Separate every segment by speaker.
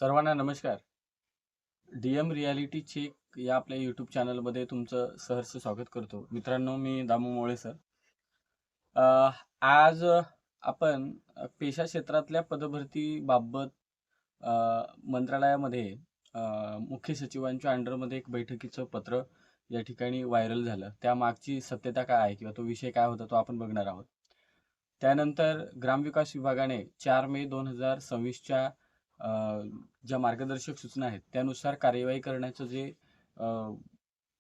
Speaker 1: सर्वांना नमस्कार. DM reality check या आपल्या यूट्यूब चॅनलमध्ये तुमचं सहर्ष स्वागत करतो. मित्रांनो, मी दामू मोळे सर. आज आपण पेशा क्षेत्रातल्या पदभरतीबाबत अ, मंत्रालयामध्ये मुख्य सचिवांच्या अंडरमध्ये एक बैठकीचं पत्र या ठिकाणी व्हायरल झालं. त्यामागची सत्यता काय आहे किंवा तो विषय काय होता तो आपण बघणार आहोत. त्यानंतर ग्रामविकास विभागाने 4 मे 2026च्या ज्या मार्गदर्शक सूचना आहेत त्यानुसार कार्यवाही करण्याचं जे अ,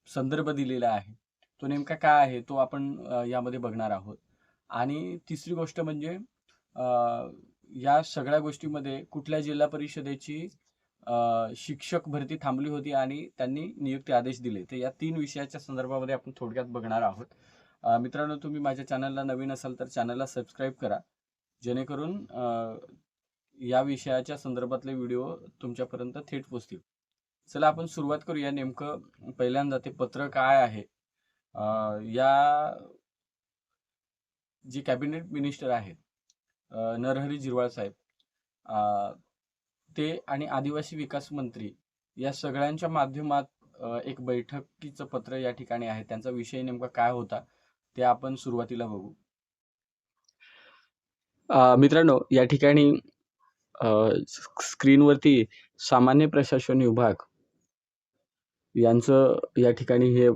Speaker 1: संदर्भ दिलेला आहे तो नेमका काय आहे तो आपण यामध्ये बघणार आहोत. आणि तिसरी गोष्ट म्हणजे अ, या सगळ्या गोष्टीमध्ये कुठल्या जिल्हा परिषदेची शिक्षक भरती थांबली होती आणि त्यांनी नियुक्ती आदेश दिले. तर या 3 विषयाच्या संदर्भामध्ये आपण थोडक्यात बघणार आहोत. मित्रांनो, तुम्ही माझ्या चॅनलला नवीन असाल तर चॅनलला सबस्क्राईब करा, जेणेकरून या विषयाच्या संदर्भातले व्हिडिओ तुमच्यापर्यंत थेट पोहोचतील. चला आपण सुरुवात करूया. नेमकं पहिल्यांदा ते पत्र काय आहे. या जे कॅबिनेट मिनिस्टर आहेत नरहरी झिरवाळ साहेब, ते आणि आदिवासी विकास मंत्री या सगळ्यांच्या माध्यमात एक बैठकीचं पत्र या ठिकाणी आहे. त्यांचा विषय नेमका काय होता ते आपण सुरुवातीला बघू. मित्रांनो, या ठिकाणी स्क्रीनवरती सामान्य प्रशासन विभाग यांचं या ठिकाणी हे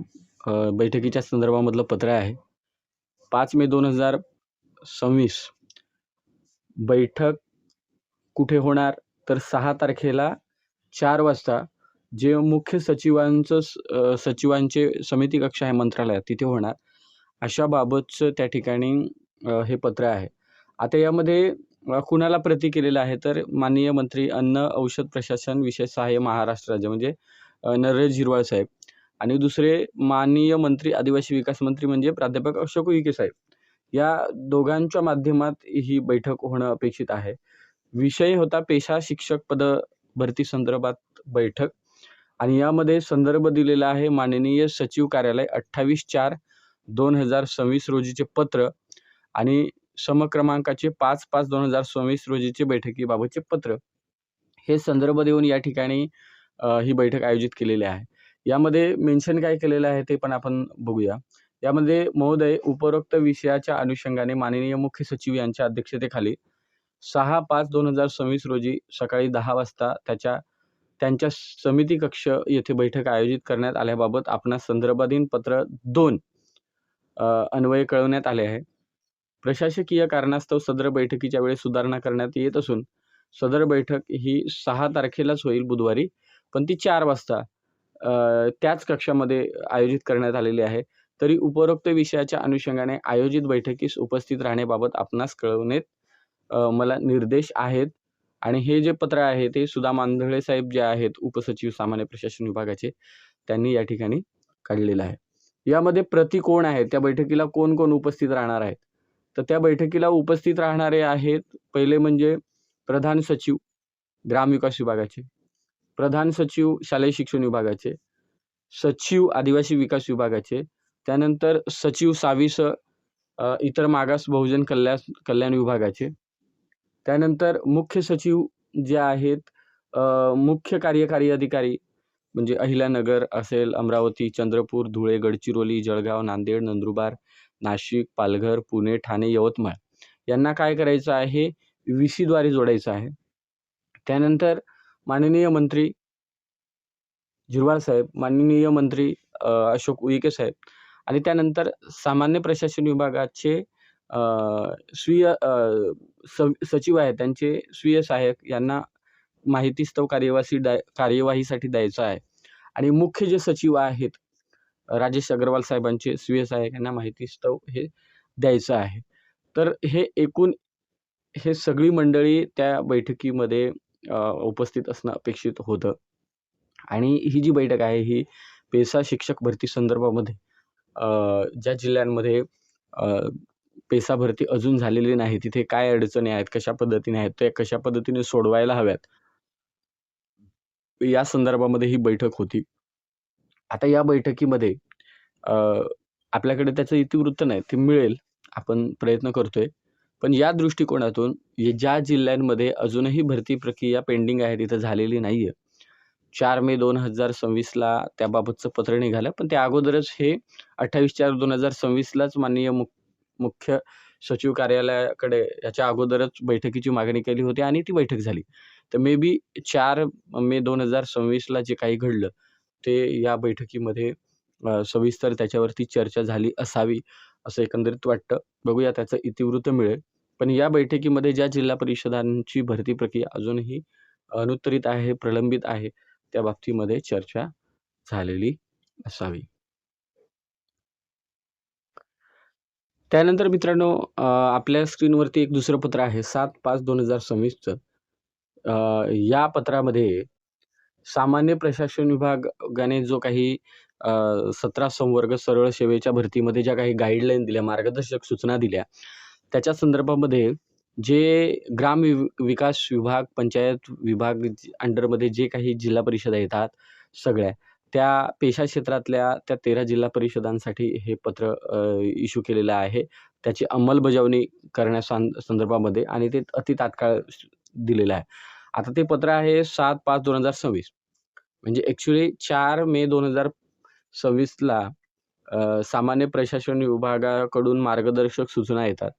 Speaker 1: बैठकीच्या संदर्भामधलं पत्र आहे. 5 मे 2026 बैठक कुठे होणार तर 6 तारखेला 4 वाजता जे मुख्य सचिवांचे समिती कक्ष आहे मंत्रालयात तिथे होणार, अशा बाबतचं त्या ठिकाणी हे पत्र आहे. आता यामध्ये कुणाला प्रती केलेलं आहे तर माननीय मंत्री अन्न औषध प्रशासन विशेष सहाय्य महाराष्ट्र राज्य म्हणजे नरहरी झिरवाळ साहेब, आणि दुसरे माननीय मंत्री आदिवासी विकास मंत्री म्हणजे प्राध्यापक अशोक उईके साहेब, या दोघांच्या माध्यमात ही बैठक होणं अपेक्षित आहे. विषय होता पेशा शिक्षक पद भरती संदर्भात बैठक, आणि यामध्ये संदर्भ दिलेला आहे माननीय सचिव कार्यालय 28/4/2026 रोजीचे पत्र आणि समक्रमांकाचे 5/5/2026 रोजीचे बैठकीबाबतचे पत्र. हे संदर्भ देऊन या ठिकाणी ही बैठक आयोजित केलेली आहे. यामध्ये मेन्शन काय केलेलं आहे ते पण आपण बघूया. यामध्ये महोदय, उपरोक्त विषयाच्या अनुषंगाने माननीय मुख्य सचिव यांच्या अध्यक्षतेखाली 6/5/2026 रोजी सकाळी 10 वाजता त्यांच्या समिती कक्ष येथे बैठक आयोजित करण्यात आल्याबाबत आपणास संदर्भाधीन पत्र 2 अन्वये कळवण्यात आले आहे. प्रशासकीय कारणास्तव सदर बैठकीच्या वेळेस सुधारणा करण्यात येत असून सदर बैठक ही 6 तारखेलाच होईल बुधवारी, पण ती 4 वाजता त्याच कक्षामध्ये आयोजित करण्यात आलेली आहे. तरी उपरोक्त विषयाच्या अनुषंगाने आयोजित बैठकीस उपस्थित राहण्याबाबत आपणास कळवण्यात मला निर्देश आहेत. आणि हे जे पत्र आहे ते सुधा मांधळे साहेब जे आहेत उपसचिव सामान्य प्रशासन विभागाचे, त्यांनी या ठिकाणी काढलेलं आहे. यामध्ये प्रति कोण आहे, त्या बैठकीला कोण कोण उपस्थित राहणार आहेत तर त्या बैठकीला उपस्थित राहणारे आहेत, पहिले म्हणजे प्रधान सचिव ग्रामविकास विभागाचे, प्रधान सचिव शालेय शिक्षण विभागाचे, सचिव आदिवासी विकास विभागाचे, त्यानंतर सचिव 26 इतर मागास बहुजन कल्याण विभागाचे, त्यानंतर मुख्य सचिव जे आहेत मुख्य कार्यकारी अधिकारी म्हणजे अहिल्यानगर असेल, अमरावती, चंद्रपूर, धुळे, गडचिरोली, जळगाव, नांदेड, नंदुरबार, नाशिक, पालघर, पुणे, ठाणे, यवतमाळ यांना काय करायचं आहे, VC द्वारे जोडायचं आहे. त्यानंतर माननीय मंत्री झिरवाळ साहेब, माननीय मंत्री अशोक उईके साहेब, आणि त्यानंतर सामान्य प्रशासन विभागाचे स्वीय सचिव आहेत त्यांचे स्वीय सहाय्यक यांना माहितीस्तव कार्यवाहीसाठी द्यायचं आहे. आणि मुख्य जे सचिव आहेत राजेश अग्रवाल साहेबांचे स्वीय सहाय्यक यांना माहितीस्तव हे द्यायचं आहे. तर हे एकूण हे सगळी मंडळी त्या बैठकीमध्ये उपस्थित असणं अपेक्षित होतं. आणि ही जी बैठक आहे ही पेशा शिक्षक भरती संदर्भामध्ये ज्या जिल्ह्यांमध्ये पेशा भरती अजून झालेली नाही तिथे काय अडचणी आहेत, कशा पद्धतीने आहेत, त्या कशा पद्धतीने सोडवायला हव्यात, या संदर्भामध्ये ही बैठक होती. आता या बैठकीमध्ये आपल्याकडे त्याचं इतिवृत्त नाही, ते मिळेल, आपण प्रयत्न करतोय. पण या दृष्टिकोनातून ज्या जिल्ह्यांमध्ये अजूनही भरती प्रक्रिया पेंडिंग आहे, तिथं झालेली नाहीये. 4 मे 2026ला त्याबाबतचं पत्र निघालं. पण त्या अगोदरच हे 28/4/2026लाच माननीय मुख्य सचिव कार्यालयाकडे याच्या अगोदरच बैठकीची मागणी केली होती आणि ती बैठक झाली. तर मे बी 4 मे 2026ला जे काही घडलं, ते या बैठकीमध्ये सविस्तर त्याच्यावरती चर्चा झाली असावी, असं एकंदरीत वाटतं. बघूया त्याचं इतिवृत्त मिळेल. पण या बैठकीमध्ये ज्या जिल्हा परिषदांची भरती प्रक्रिया अजूनही अनुत्तरित आहे, प्रलंबित आहे, त्या बाबतीमध्ये चर्चा झालेली असावी. त्यानंतर मित्रांनो, आपल्या स्क्रीनवरती एक दुसरं पत्र आहे 7/5/2026चं. या पत्रामध्ये सामान्य प्रशासन विभागाने जो काही 17 संवर्ग सरळ सेवेच्या भरतीमध्ये ज्या काही गाईडलाईन दिल्या, मार्गदर्शक सूचना दिल्या, त्याच्या संदर्भामध्ये जे विकास विभाग, पंचायत विभाग अंडरमध्ये जे काही जिल्हा परिषदा येतात सगळ्या, त्या पेशा क्षेत्रातल्या त्या 13 जिल्हा परिषदांसाठी हे पत्र इश्यू केलेलं आहे. त्याची अंमलबजावणी संदर्भामध्ये आणि ते तात्काळ दिलेलं आहे. आता ते पत्र आहे 7/5/2026. म्हणजे ॲक्चुअली 4 मे 2026ला सामान्य प्रशासन विभागाकडून मार्गदर्शक सूचना येतात.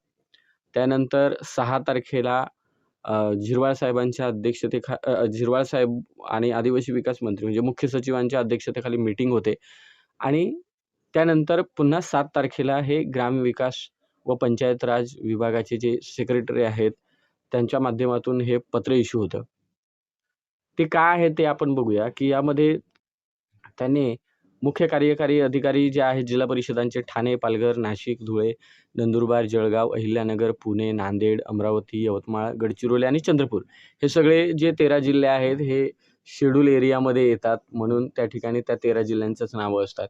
Speaker 1: त्यानंतर 6 तारखेला झिरवाळ साहेबांच्या झिरवाळ साहेब आणि आदिवासी विकास मंत्री म्हणजे मुख्य सचिवांच्या अध्यक्षतेखाली मीटिंग होते आणि त्यानंतर पुन्हा 7 तारखेला हे ग्रामविकास व पंचायत राज विभागाचे जे सेक्रेटरी आहेत, त्यांच्या माध्यमातून हे पत्र इश्यू होतं. ते काय आहे ते आपण बघूया, की यामध्ये त्यांनी मुख्य कार्यकारी अधिकारी जे आहेत जिल्हा परिषदांचे ठाणे, पालघर, नाशिक, धुळे, नंदुरबार, जळगाव, अहिल्यानगर, पुणे, नांदेड, अमरावती, यवतमाळ, गडचिरोली आणि चंद्रपूर हे सगळे जे 13 जिल्हे आहेत हे शेड्यूल एरियामध्ये येतात. म्हणून त्या ठिकाणी त्या 13 जिल्ह्यांचीच नावं असतात.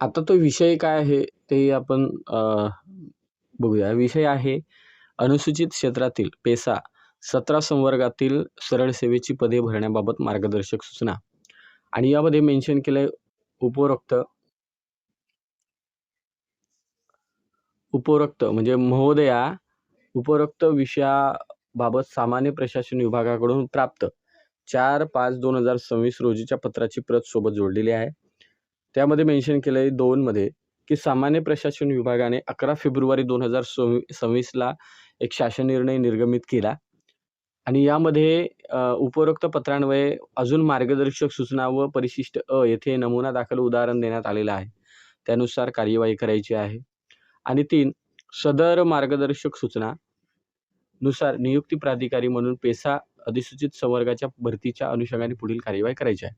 Speaker 1: आता तो विषय काय आहे ते आपण बघूया. विषय आहे अनुसूचित क्षेत्रातील पेसा 17 संवर्गातील सरळ सेवेची पदे भरण्याबाबत मार्गदर्शक सूचना आणि यामध्ये मेन्शन केलंय उपरोक्त म्हणजे महोदया, उपरोक्त विषयाबाबत सामान्य प्रशासन विभागाकडून प्राप्त 4/5/2026 रोजीच्या पत्राची प्रत सोबत जोडलेली आहे. त्यामध्ये मेन्शन केलंय 2 मध्ये की सामान्य प्रशासन विभागाने 11 फेब्रुवारी 2026ला एक शासन निर्णय निर्गमित केला आणि यामध्ये उपरोक्त पत्रान्वये अजून मार्गदर्शक सूचना व परिशिष्ट अ येथे नमुना दाखल उदाहरण देण्यात आलेलं आहे. त्यानुसार कार्यवाही करायची आहे. आणि 3 सदर मार्गदर्शक सूचना नुसार नियुक्ती प्राधिकारी म्हणून पेसा अधिसूचित संवर्गाच्या भरतीच्या अनुषंगाने पुढील कार्यवाही करायची आहे.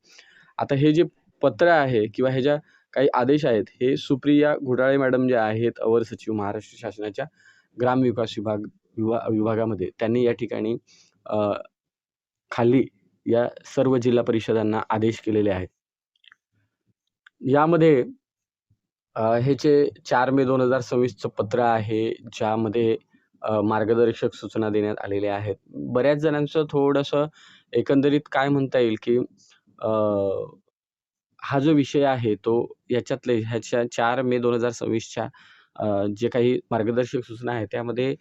Speaker 1: आता हे जे पत्र आहे किंवा हे ज्या काही आदेश आहेत हे सुप्रिया घोटाळे मॅडम जे आहेत अवर सचिव महाराष्ट्र शासनाच्या ग्रामविकास विभागामध्ये त्यांनी या ठिकाणी खाली या सर्व जिल्हा परिषदांना आदेश केलेले आहेत. यामध्ये हे जे 4 मे 2026चं पत्र आहे, ज्यामध्ये मार्गदर्शक सूचना देण्यात आलेल्या आहेत. बऱ्याच जणांचं थोडंसं एकंदरीत काय म्हणता येईल, की हा जो विषय आहे तो ह्याच्या 4 मे 2026च्या जे काही मार्गदर्शक सूचना आहेत, त्यामध्ये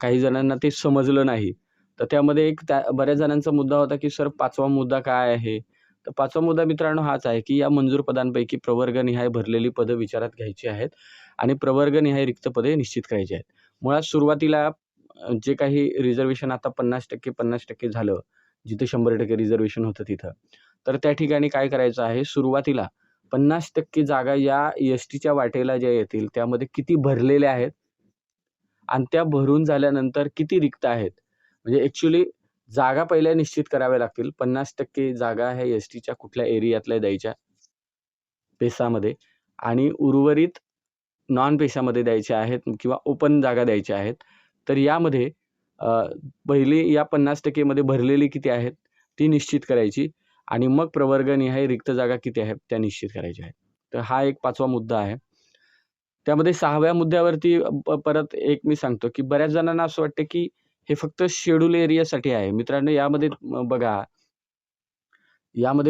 Speaker 1: काही जणांना ते समजलं नाही. तर त्यामध्ये बऱ्याच जणांचा मुद्दा होता, की सर 5वा मुद्दा काय आहे? तर 5वा मुद्दा मित्रांनो हाच आहे, की या मंजूर पदांपैकी प्रवर्गनिहाय भरलेली पदं विचारात घ्यायची आहेत आणि प्रवर्गनिहाय रिक्त पदे निश्चित करायची आहेत. मुळात सुरुवातीला जे काही रिझर्व्हेशन आता 50% झालं, जिथे 100% रिझर्व्हेशन होतं तिथं. तर त्या ठिकाणी काय करायचं आहे, सुरुवातीला 50% जागा या एस-टीच्या वाटेला ज्या येतील, त्यामध्ये किती भरलेल्या आहेत आणि त्या भरून झाल्यानंतर किती रिक्त आहेत. म्हणजे ॲक्चुअली जागा पहिल्या निश्चित कराव्या लागतील. 50% जागा ह्या एस-टीच्या कुठल्या एरियातल्या द्यायच्या पेसामध्ये आणि उर्वरित नॉन पेसामध्ये द्यायच्या आहेत किंवा ओपन जागा द्यायच्या आहेत. तर यामध्ये पहिली या 50% मध्ये भरलेली किती आहेत ती निश्चित करायची आणि मग प्रवर्गनिहाय रिक्त जागा किती आहेत त्या निश्चित करायच्या आहेत. तर हा एक 5वा मुद्दा आहे. त्यामध्ये 6व्या मुद्द्यावरती परत एक मी सांगतो, की बऱ्याच जणांना असं वाटतं, की हे फक्त शेड्यूल एरियासाठी आहे. मित्रांनो यामध्ये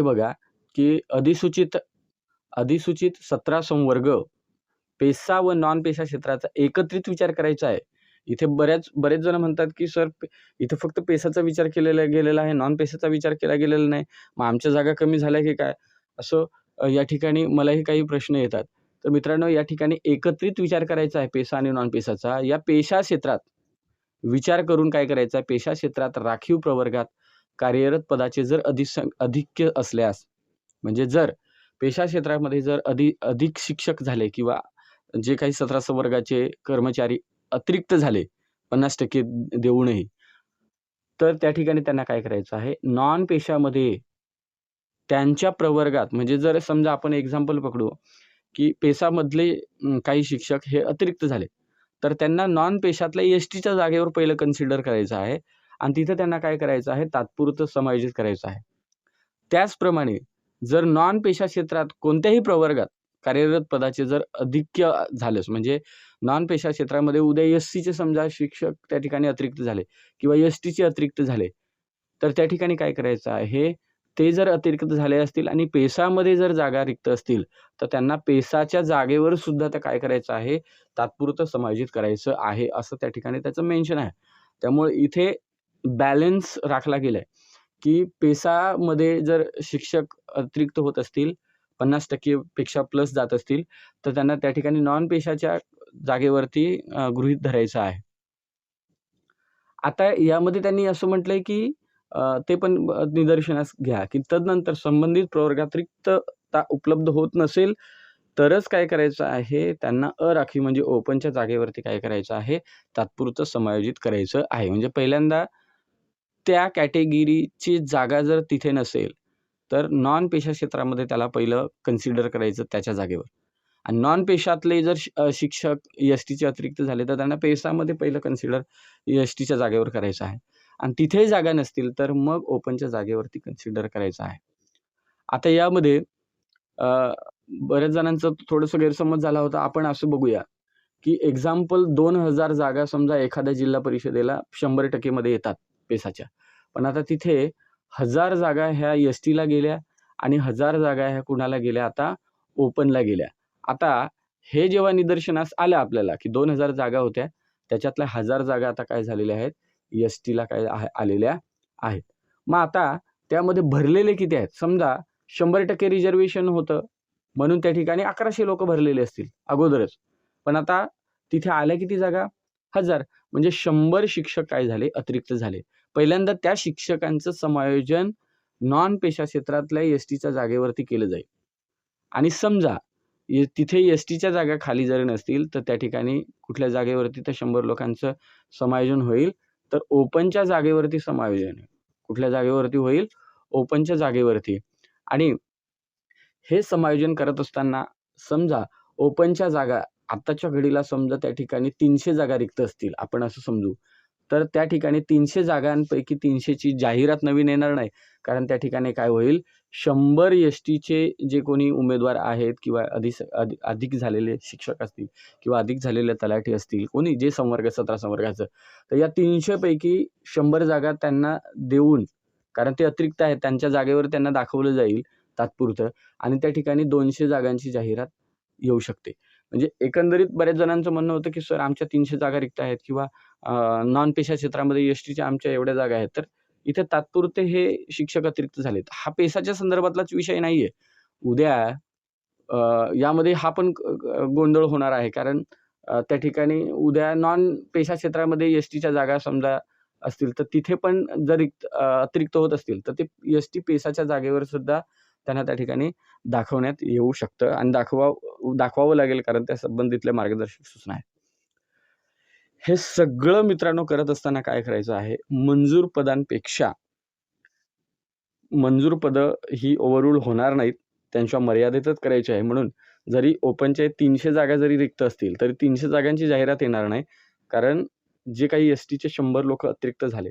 Speaker 1: बघा, की अधिसूचित 17 संवर्ग पेसा व नॉन पेसा क्षेत्राचा एकत्रित विचार करायचा आहे. इथे बरेच जण म्हणतात, की सर इथे फक्त पेसाचा विचार केलेला गेलेला आहे, नॉन पेसाचा विचार केला गेलेला नाही. मग आमच्या जागा कमी झाल्या की काय? असं या ठिकाणी मलाही काही प्रश्न येतात. तर मित्रांनो, या ठिकाणी एकत्रित विचार करायचा आहे पेसा आणि नॉन पेसाचा. या पेशा क्षेत्रात विचार करून काय करायचं आहे, पेशा क्षेत्रात राखीव प्रवर्गात कार्यरत पदाचे जर अधिक्य असल्यास, म्हणजे जर पेशा क्षेत्रामध्ये जर अधिक शिक्षक झाले किंवा जे काही 17 वर्गाचे कर्मचारी अतिरिक्त झाले 50% देऊनही, तर त्या ठिकाणी त्यांना काय करायचं आहे, नॉन पेशामध्ये त्यांच्या प्रवर्गात म्हणजे जर समजा आपण एक्झाम्पल पकडू, की पेसामधले काही शिक्षक हे अतिरिक्त झाले. तर त्यांना नॉन पेशातल्या एस-टीच्या जागेवर पहिलं कन्सिडर करायचं आहे आणि तिथं त्यांना काय करायचं आहे, तात्पुरतं समायोजित करायचं आहे. त्याचप्रमाणे जर नॉन पेशा क्षेत्रात कोणत्याही प्रवर्गात कार्यरत पदाचे जर अधिक्य झालंच, म्हणजे नॉन पेशा क्षेत्रामध्ये उद्या एस-सीचे समजा शिक्षक त्या ठिकाणी अतिरिक्त झाले किंवा एस-टीचे अतिरिक्त झाले, तर त्या ठिकाणी काय करायचं आहे, ते जर अतिरिक्त झाले असतील आणि पेसामध्ये जर जागा रिक्त असतील, तर त्यांना पेसाच्या जागेवर सुद्धा ते काय करायचं आहे, तात्पुरतं समायोजित करायचं आहे, असं त्या ठिकाणी त्याचं मेन्शन आहे. त्यामुळे इथे बॅलन्स राखला गेलाय, की पेसामध्ये जर शिक्षक अतिरिक्त होत असतील, 50% पेक्षा प्लस जात असतील, तर त्यांना त्या ठिकाणी नॉन पेशाच्या जागेवरती गृहीत धरायचं आहे. आता यामध्ये त्यांनी असं म्हटलंय, की ते पण निदर्शनास घ्या, की तदनंतर संबंधित प्रवर्गात रिक्तता उपलब्ध होत नसेल, तरच काय करायचं आहे, त्यांना अराखीव म्हणजे ओपनच्या जागेवरती काय करायचं आहे, तात्पुरतं समायोजित करायचं आहे. म्हणजे पहिल्यांदा त्या कॅटेगरीची जागा जर तिथे नसेल, तर नॉन पेशा क्षेत्रामध्ये त्याला पहिलं कन्सिडर करायचं त्याच्या जागेवर. आणि नॉन पेशातले जर शिक्षक एस-टीचे अतिरिक्त झाले, तर त्यांना पेसामध्ये पहिलं कन्सिडर एस-टीच्या जागेवर करायचं आहे. आणि तिथेही जागा नसतील, तर मग ओपनच्या जागेवरती कन्सिडर करायचं आहे. आता यामध्ये अ, बऱ्याच जणांचा थोडंसं गैरसमज झाला होता. आपण असं बघूया, की एक्झाम्पल 2000 जागा समजा एखाद्या जिल्हा परिषदेला 100% मध्ये येतात पेसाच्या. पण आता तिथे 1000 जागा ह्या एस-टीला गेल्या आणि 1000 जागा ह्या कुणाला गेल्या आता ओपनला गेल्या. आता हे जेव्हा निदर्शनास आलं आपल्याला, की 2000 जागा होत्या, त्याच्यातल्या 1000 जागा आता काय झालेल्या आहेत, एस-टीला काय आलेल्या आहेत. मग आता त्यामध्ये भरलेले किती आहेत? समजा 100% रिझर्व्हेशन होतं, म्हणून त्या ठिकाणी 1100 लोकं भरलेले असतील अगोदरच. पण आता तिथे आल्या किती जागा? 1000 म्हणजे 100 शिक्षक काय झाले, अतिरिक्त झाले. पहिल्यांदा त्या शिक्षकांचं समायोजन नॉन पेशा क्षेत्रातल्या एस-टीच्या जागेवरती केलं जाईल. आणि समजा तिथे एस-टीच्या जागा खाली जरी नसतील, तर त्या ठिकाणी कुठल्या जागेवरती त्या 100 लोकांचं समायोजन होईल, तर ओपनच्या जागेवरती समायोजन होईल. कुठल्या जागेवरती होईल? ओपनच्या जागेवरती. आणि हे समायोजन करत असताना समजा ओपनच्या जागा आत्ताच्या घडीला समजा त्या ठिकाणी 300 जागा रिक्त असतील, आपण असं समजू. तर त्या ठिकाणी 300 जागांपैकी 300ची जाहिरात नवीन येणार नाही. कारण त्या ठिकाणी काय होईल, 100 एस-टीचे जे कोणी उमेदवार आहेत किंवा अधिक झालेले शिक्षक असतील किंवा अधिक झालेले तलाठी असतील, कोणी जे संवर्ग 17 संवर्गाचं, तर या 300 पैकी 100 जागा त्यांना देऊन, कारण ते अतिरिक्त आहेत, त्यांच्या जागेवर त्यांना दाखवलं जाईल तात्पुरतं आणि त्या ठिकाणी 200 जागांची जाहिरात येऊ शकते. म्हणजे एकंदरीत बऱ्याच जणांचं म्हणणं होतं, की सर आमच्या 300 जागा रिक्त आहेत किंवा नॉन पेशा क्षेत्रामध्ये एस-टीच्या आमच्या एवढ्या जागा आहेत. तर इथे तात्पुरते हे शिक्षक अतिरिक्त झालेत. हा पेसाच्या संदर्भातलाच विषय नाहीये. उद्या यामध्ये हा पण गोंधळ होणार आहे. कारण त्या ठिकाणी उद्या नॉन पेशा क्षेत्रामध्ये एस-टीच्या जागा समजा असतील, तर तिथे पण जर अतिरिक्त होत असतील, तर ते एस-टी पेसाच्या जागेवर सुद्धा त्यांना त्या ठिकाणी दाखवण्यात येऊ शकतं आणि दाखवावं लागेल कारण त्या संबंधितल्या मार्गदर्शक सूचना आहेत. हे सगळं मित्रांनो करत असताना काय करायचं आहे, मंजूर पदांपेक्षा मंजूर पदं ही ओव्हररूल होणार नाहीत. त्यांच्या मर्यादेतच करायची आहे. म्हणून जरी ओपनच्या 300 जागा जरी रिक्त असतील, तरी 300 जागांची जाहिरात येणार नाही. कारण जे काही एस-टीचे 100 लोकं अतिरिक्त झाले,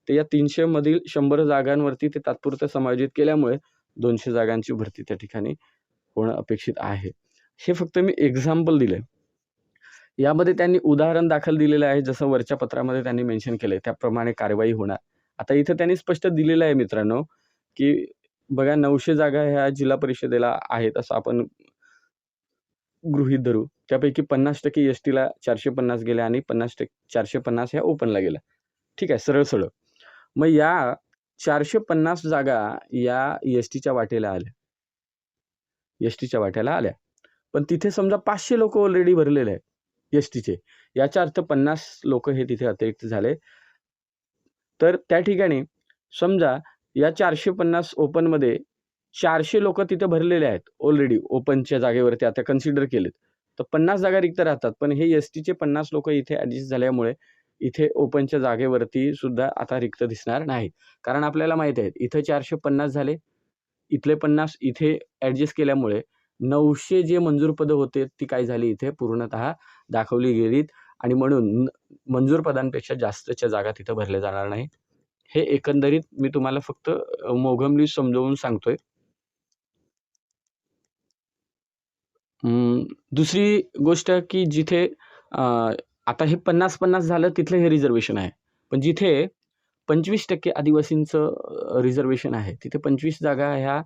Speaker 1: ते या 300 मधील 100 जागांवरती ते तात्पुरतं समायोजित केल्यामुळे 200 जागांची भरती त्या ठिकाणी होणं अपेक्षित आहे. हे फक्त मी एक्झाम्पल दिलंय. यामध्ये त्यांनी उदाहरण दाखल दिलेलं आहे, जसं वरच्या पत्रामध्ये त्यांनी मेन्शन केलंय, त्याप्रमाणे कार्यवाही होणार. आता इथं त्यांनी स्पष्ट दिलेलं आहे मित्रांनो, की बघा 900 जागा ह्या जिल्हा परिषदेला आहेत, असं आपण गृहीत धरू. त्यापैकी 50% एस-टीला 450 गेल्या आणि 450 ह्या ओपनला गेल्या. ठीक आहे, सरळ-सरळ. मग या 450 जागा या एस-टीच्या वाटेला आल्या. एस-टीच्या वाट्याला आल्या. पण तिथे समजा 500 लोकं ऑलरेडी भरलेले आहेत एस-टीचे. याचा अर्थ 50 लोकं हे तिथे अतिरिक्त झाले. तर त्या ठिकाणी समजा या 450 ओपनमध्ये 400 लोकं तिथे भरलेले आहेत ऑलरेडी ओपनच्या जागेवरती आता कन्सिडर केलेत. तर 50 जागा रिक्त राहतात. पण हे एस-टीचे 50 लोकं इथे ॲडजस्ट झाल्यामुळे इथे ओपनच्या जागेवरती सुद्धा आता रिक्त दिसणार नाही. कारण आपल्याला माहिती आहे इथे 450 झाले, इथले 50 इथे ॲडजस्ट केल्यामुळे 900 जे मंजूर पदं होते ती काय झाली इथे पूर्णतः दाखवली गेलीत आणि म्हणून मंजूर पदांपेक्षा जास्तच्या जागा तिथं भरल्या जाणार नाही. हे एकंदरीत मी तुम्हाला फक्त मोघमली समजावून सांगतोय. दुसरी गोष्ट की जिथे आता हे 50-50 झालं तिथलं हे रिझर्व्हेशन आहे. पण जिथे 25% आदिवासींचं रिझर्व्हेशन आहे, तिथे 25 जागा ह्या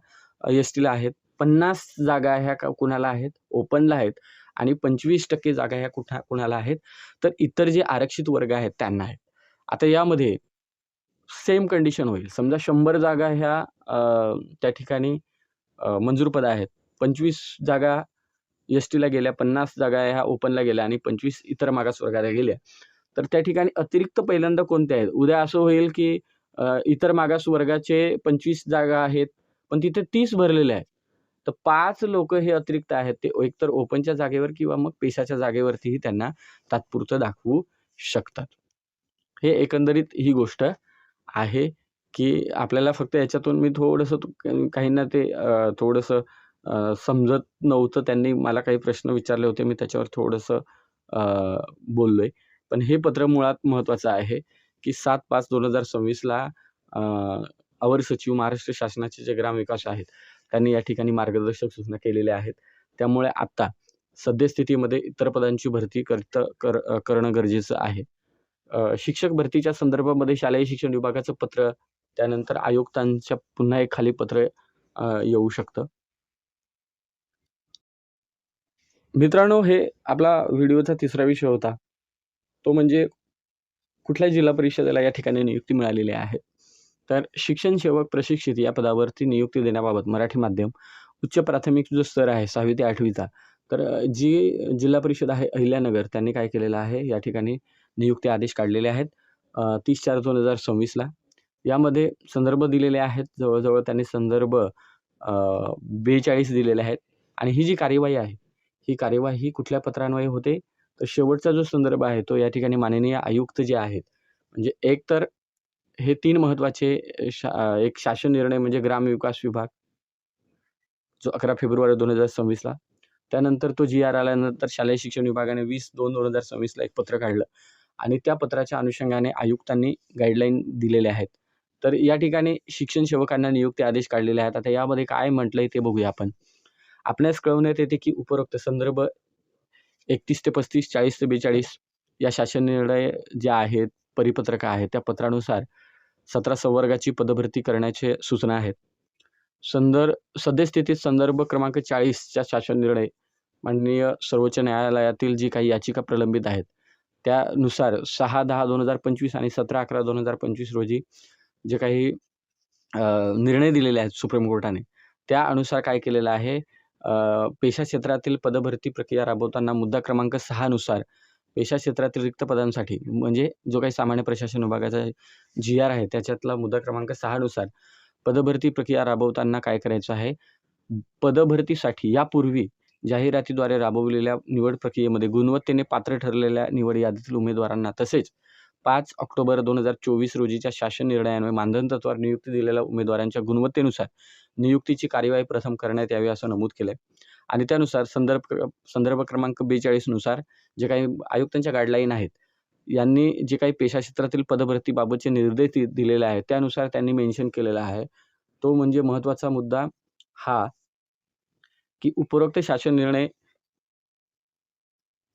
Speaker 1: एस-टीला आहेत. 50 जागा ह्या कुणाला आहेत? ओपनला आहेत आणि 25% जागा ह्या कुणाला आहेत? तर इतर जे आरक्षित वर्ग आहेत त्यांना आहेत. आता यामध्ये सेम कंडिशन होईल. समजा 100 जागा ह्या त्या ठिकाणी मंजूर पदं आहेत. 25 जागा एस-टीला गेल्या, 50 जागा ह्या ओपनला गेल्या आणि 25 इतर मागासवर्गाला गेल्या. तर त्या ठिकाणी अतिरिक्त पहिल्यांदा कोणत्या आहेत? उद्या असं होईल की इतर मागासवर्गाचे 25 जागा आहेत, पण तिथे 30 भरलेले आहेत. तर 5 लोकं हे अतिरिक्त आहेत. ते एकतर ओपनच्या जागेवर किंवा मग पेशाच्या जागेवरतीही त्यांना तात्पुरतं दाखवू शकतात. हे एकंदरीत ही गोष्ट आहे की आपल्याला फक्त याच्यातून मी थोडंसं काहींना ते थोडंसं समजत नव्हतं. त्यांनी मला काही प्रश्न विचारले होते. मी त्याच्यावर थोडंसं बोललोय. पण हे पत्र मुळात महत्त्वाचं आहे की 7/5/2026ला अवर सचिव महाराष्ट्र शासनाचे जे ग्रामविकास आहेत, त्यांनी या ठिकाणी मार्गदर्शक सूचना केलेल्या आहेत. त्यामुळे आता सद्यस्थितीमध्ये इतर पदांची भरती करणं गरजेचं आहे. शिक्षक भरतीच्या संदर्भामध्ये शालेय शिक्षण विभागाचं पत्र, त्यानंतर आयुक्तांच्या पुन्हा एक खाली पत्र येऊ शकतं. मित्रांनो, हे आपला व्हिडिओचा तिसरा विषय होता. तो म्हणजे कुठल्या जिल्हा परिषदेला या ठिकाणी नियुक्ती मिळालेली आहे. तर शिक्षण सेवक प्रशिक्षित या पदावरती नियुक्ती देण्याबाबत मराठी माध्यम उच्च प्राथमिक जो स्तर आहे 6वी ते 8वीचा, तर जी जिल्हा परिषद आहे अहिल्यानगर त्यांनी काय केलेलं आहे, या ठिकाणी नियुक्ती आदेश काढलेले आहेत 30/4/2026ला. यामध्ये संदर्भ दिलेले आहेत. जवळ-जवळ त्यांनी संदर्भ 42 दिलेले आहेत आणि ही जी कार्यवाही आहे, ही कार्यवाही कुठल्या पत्रान्वये होते? तर शेवटचा जो संदर्भ आहे तो या ठिकाणी माननीय आयुक्त जे आहेत, म्हणजे एक तर हे 3 महत्त्वाचे एक शासन निर्णय म्हणजे ग्रामविकास विभाग, जो 11 फेब्रुवारी 2026ला. त्यानंतर तो जी-आर आल्यानंतर शालेय शिक्षण विभागाने 20/2/2026ला एक पत्र काढलं आणि त्या पत्राच्या अनुषंगाने आयुक्तांनी गाईडलाईन दिलेल्या आहेत. तर या ठिकाणी शिक्षण सेवकांना नियुक्ती आदेश काढलेले आहेत. आता यामध्ये काय म्हटलंय ते बघूया आपण. आपणास कळवण्यात येते की उपरोक्त संदर्भ 31 ते 35, 40 ते 42 या शासन निर्णय जे आहेत, परिपत्रक आहेत, त्या पत्रानुसार 17 संवर्गाची पदभरती करण्याचे सूचना आहेत. सद्यस्थितीत संदर्भ क्रमांक 40चा शासन निर्णय माननीय सर्वोच्च न्यायालयातील जी काही याचिका प्रलंबित आहेत, त्यानुसार 6/10/2025 आणि 17/11/2025 रोजी जे काही निर्णय दिलेले आहेत सुप्रीम कोर्टाने, त्यानुसार काय केलेलं आहे, पेशा क्षेत्रातील पदभरती प्रक्रिया राबवताना मुद्दा क्रमांक 6 नुसार पेशा क्षेत्रातील रिक्त पदांसाठी म्हणजे जो काही सामान्य प्रशासन विभागाचा जी-आर आहे, त्याच्यातला मुद्दा क्रमांक 6 नुसार पदभरती प्रक्रिया राबवताना काय करायचं आहे, पदभरतीसाठी यापूर्वी जाहिरातीद्वारे राबवलेल्या निवड प्रक्रियेमध्ये गुणवत्तेने पात्र ठरलेल्या निवड यादीतील उमेदवारांना तसेच 5 ऑक्टोबर 2024 रोजीच्या शासन निर्णयान्वये मानधन तत्त्वावर नियुक्ती दिलेल्या उमेदवारांच्या गुणवत्तेनुसार नियुक्तीची कार्यवाही प्रथम करण्यात यावी असं नमूद केलंय. आणि त्यानुसार संदर्भ क्रमांक 42 नुसार जे काही आयुक्तांच्या गाईडलाईन आहेत, यांनी जे काही पेशा क्षेत्रातील पदभरतीबाबतचे निर्देश दिलेले आहेत, त्यानुसार त्यांनी मेन्शन केलेला आहे. तो म्हणजे महत्त्वाचा मुद्दा हा की उपरोक्त शासन निर्णय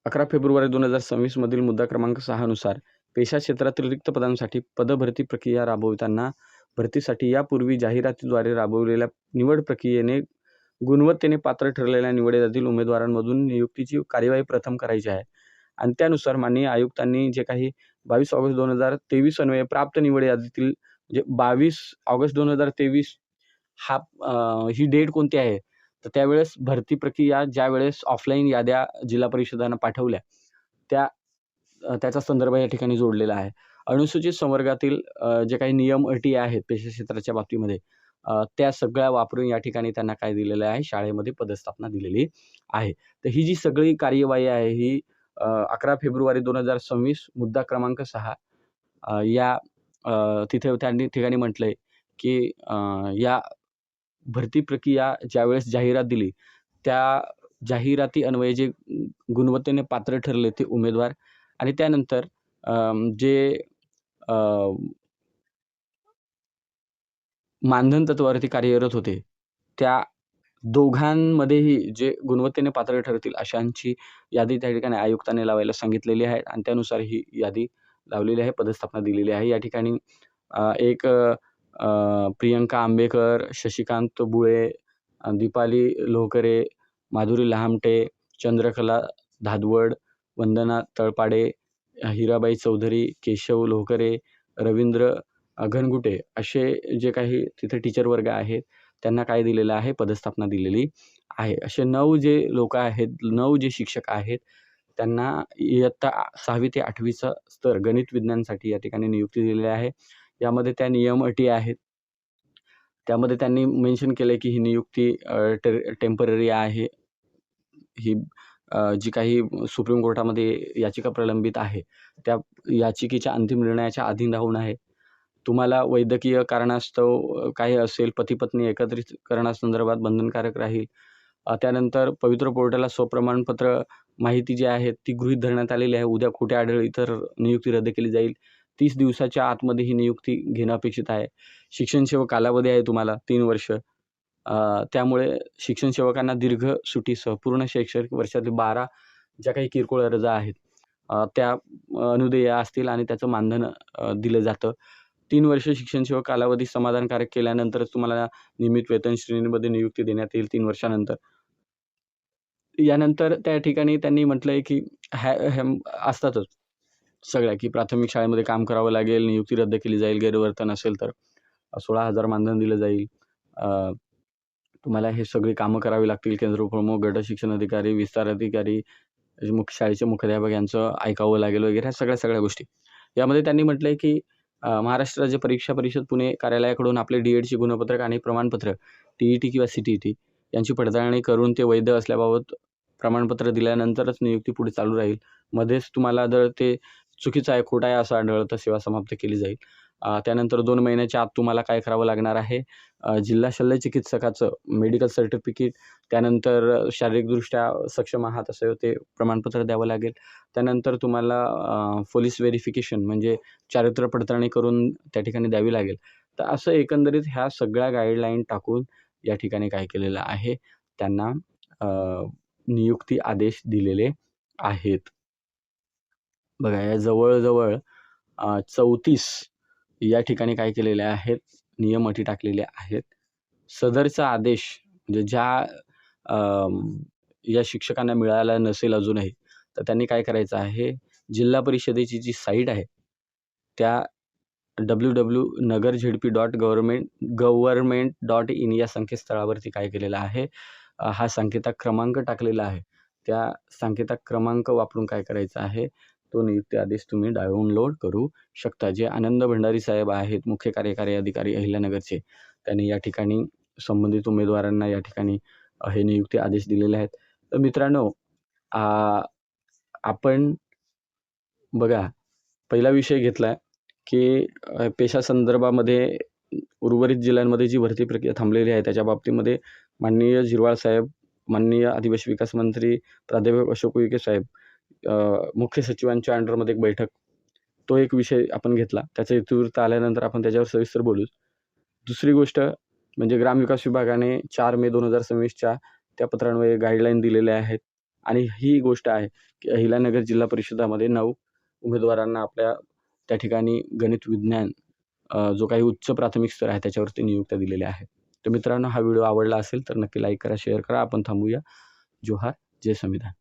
Speaker 1: 11 फेब्रुवारी 2026 मधील मुद्दा क्रमांक 6 नुसार पेशा क्षेत्रातील रिक्त पदांसाठी पदभरती प्रक्रिया राबवताना भरतीसाठी यापूर्वी जाहिरातीद्वारे राबवलेल्या निवड प्रक्रियेने गुणवत्तेने पात्र ठरलेल्या निवडीतील उमेदवारांमधून नियुक्तीची कार्यवाही प्रथम करायची आहे आणि त्यानुसार माननीय आयुक्तांनी जे काही 22 ऑगस्ट 2023 अन्वये प्राप्त निवड यादीतील म्हणजे 22 ऑगस्ट 2023 हा ही डेट कोणती आहे? तर त्यावेळेस भरती प्रक्रिया ज्यावेळेस ऑफलाईन याद्या जिल्हा परिषदांना पाठवल्या, त्याचा संदर्भ या ठिकाणी जोडलेला आहे. अनुसूचित संवर्गातील जे काही नियम, अटी आहेत पेशा क्षेत्राच्या बाबतीमध्ये त्या सगळ्या वापरून या ठिकाणी त्यांना काय दिलेलं आहे, शाळेमध्ये पदस्थापना दिलेली आहे. तर ही जी सगळी कार्यवाही आहे ही 11 फेब्रुवारी 2026 मुद्दा क्रमांक 6 या तिथे त्यांनी ठिकाणी म्हटलंय, की या भरती प्रक्रिया ज्यावेळेस जाहिरात दिली, त्या जाहिराती अन्वये जे गुणवत्तेने पात्र ठरले ते उमेदवार आणि त्यानंतर जे अ, मानधन तत्त्वावरती कार्यरत होते, त्या दोघांमध्येही जे गुणवत्तेने पात्र ठरतील अशांची यादी त्या ठिकाणी आयुक्तांनी लावायला सांगितलेली आहे आणि त्यानुसार ही यादी लावलेली आहे, पदस्थापना दिलेली आहे. या ठिकाणी एक प्रियंका आंबेकर, शशिकांत बुळे, दीपाली लोहकरे, माधुरी लहामटे, चंद्रकला धादवड, वंदना तळपाडे, हिराबाई चौधरी, केशव लोहकरे, रवींद्र घनगुटे असे जे काही तिथे टीचर वर्ग आहेत, त्यांना काय दिलेलं आहे, पदस्थापना दिलेली आहे. असे 9 जे लोकं आहेत, 9 जे शिक्षक आहेत, त्यांना इयत्ता 6वी ते 8वीचा स्तर गणित विज्ञानसाठी या ठिकाणी नियुक्ती दिलेली आहे. यामध्ये त्या नियम, अटी आहेत. त्यामध्ये त्यांनी मेन्शन केलंय, की ही नियुक्ती टेम्पररी आहे. ही जी काही सुप्रीम कोर्टामध्ये याचिका प्रलंबित आहे, त्या याचिकेच्या अंतिम निर्णयाच्या अधीन राहून आहे. तुम्हाला वैद्यकीय कारणास्तव काही असेल, पती-पत्नी एकत्रितकरणासंदर्भात बंधनकारक राहील. त्यानंतर पवित्र पोर्टलला स्वप्रमाणपत्र माहिती जी आहे ती गृहीत धरण्यात आलेली आहे. उद्या खोटे आढळली तर नियुक्ती रद्द केली जाईल. 30 दिवसाच्या आतमध्ये ही नियुक्ती घेणं अपेक्षित आहे. शिक्षण सेवा कालावधी आहे तुम्हाला 3 वर्ष. त्यामुळे शिक्षण सेवकांना दीर्घ सुट्टीसह पूर्ण शैक्षणिक वर्षातील 12 ज्या काही किरकोळ रजा आहेत, त्या अनुदेय असतील आणि त्याचं मानधन दिलं जातं. 3 वर्ष शिक्षण सेवा कालावधी समाधानकारक केल्यानंतरच तुम्हाला नियमित वेतन श्रेणीमध्ये नियुक्ती देण्यात येईल 3 वर्षानंतर. यानंतर त्या ठिकाणी त्यांनी म्हटलंय, की असतातच सगळ्या, की प्राथमिक शाळेमध्ये काम करावं लागेल, नियुक्ती रद्द केली जाईल, गैरवर्तन असेल तर 16,000 मानधन दिलं जाईल. तुम्हाला हे सगळी कामं करावी लागतील. केंद्रप्रमुख, गट शिक्षण अधिकारी, विस्तार अधिकारी, शाळेचे मुख्याध्यापक यांचं ऐकावं लागेल वगैरे ह्या सगळ्या गोष्टी. यामध्ये त्यांनी म्हटलंय, की महाराष्ट्र राज्य परीक्षा परिषद पुणे कार्यालयाकडून आपले डी-एडची गुणपत्रक आणि प्रमाणपत्र टी-ई-टी किंवा सी-टी-ई-टी यांची पडताळणी करून ते वैध असल्याबाबत प्रमाणपत्र दिल्यानंतरच नियुक्ती पुढे चालू राहील. मध्येच तुम्हाला जर ते चुकीचं आहे, खोटं आहे असं आढळलं तर सेवा समाप्त केली जाईल. त्यानंतर 2 महिन्याच्या आत तुम्हाला काय करावं लागणार आहे, जिल्हा शल्यचिकित्सकाचं मेडिकल सर्टिफिकेट, त्यानंतर शारीरिकदृष्ट्या सक्षम आहात असं ते प्रमाणपत्र द्यावं लागेल. त्यानंतर तुम्हाला पोलीस व्हेरिफिकेशन म्हणजे चारित्र्य पडताळणी करून त्या ठिकाणी द्यावी लागेल. तर असं एकंदरीत ह्या सगळ्या गाईडलाईन टाकून या ठिकाणी काय केलेलं आहे, त्यांना नियुक्ती आदेश दिलेले आहेत. बघा या जवळ-जवळ 34 या ठिकाणी काय केलेले आहेत, नियम अटी टाकलेल्या आहेत. सदरचा आदेश म्हणजे या शिक्षकांना मिळाला नसेल अजूनही, तर त्यांनी काय करायचं आहे, जिल्हा परिषदेची जी साईट आहे, त्या www.nagarjhp.government.in या संकेतस्थळावरती काय केलेलं आहे, हा संकेताक क्रमांक टाकलेला आहे. त्या संकेताक क्रमांक वापरून काय करायचं आहे, तो नियुक्ती आदेश तुम्ही डाउनलोड करू शकता. जे आनंद भंडारी साहेब आहेत, मुख्य कार्यकारी अधिकारी अहिल्यानगरचे, त्यांनी या ठिकाणी संबंधित उमेदवारांना या ठिकाणी हे नियुक्ती आदेश दिलेले आहेत. तर मित्रांनो, आपण बघा पहिला विषय घेतला की पेशा संदर्भामध्ये उर्वरित जिल्ह्यांमध्ये जी भरती प्रक्रिया थांबलेली आहे त्याच्या बाबतीमध्ये माननीय झिरवाळ साहेब, माननीय आदिवासी विकास मंत्री प्राध्यापक अशोक उईके साहेब, मुख्य सचिवांच्या अंडरमध्ये एक बैठक, तो एक विषय आपण घेतला. त्याचा इतिवृत्त आल्यानंतर आपण त्याच्यावर सविस्तर बोलू. दुसरी गोष्ट म्हणजे ग्रामविकास विभागाने 4 मे 2026च्या त्या पत्रान्वये गाईडलाईन दिलेल्या आहेत आणि ही गोष्ट आहे की अहिल्यानगर जिल्हा परिषदामध्ये 9 उमेदवारांना आपल्या त्या ठिकाणी गणित विज्ञान जो काही उच्च प्राथमिक स्तर आहे त्याच्यावरती नियुक्त्या दिलेल्या आहेत. तर मित्रांनो, हा व्हिडिओ आवडला असेल तर नक्की लाईक करा, शेअर करा. आपण थांबूया. जोहार. जय संविधान.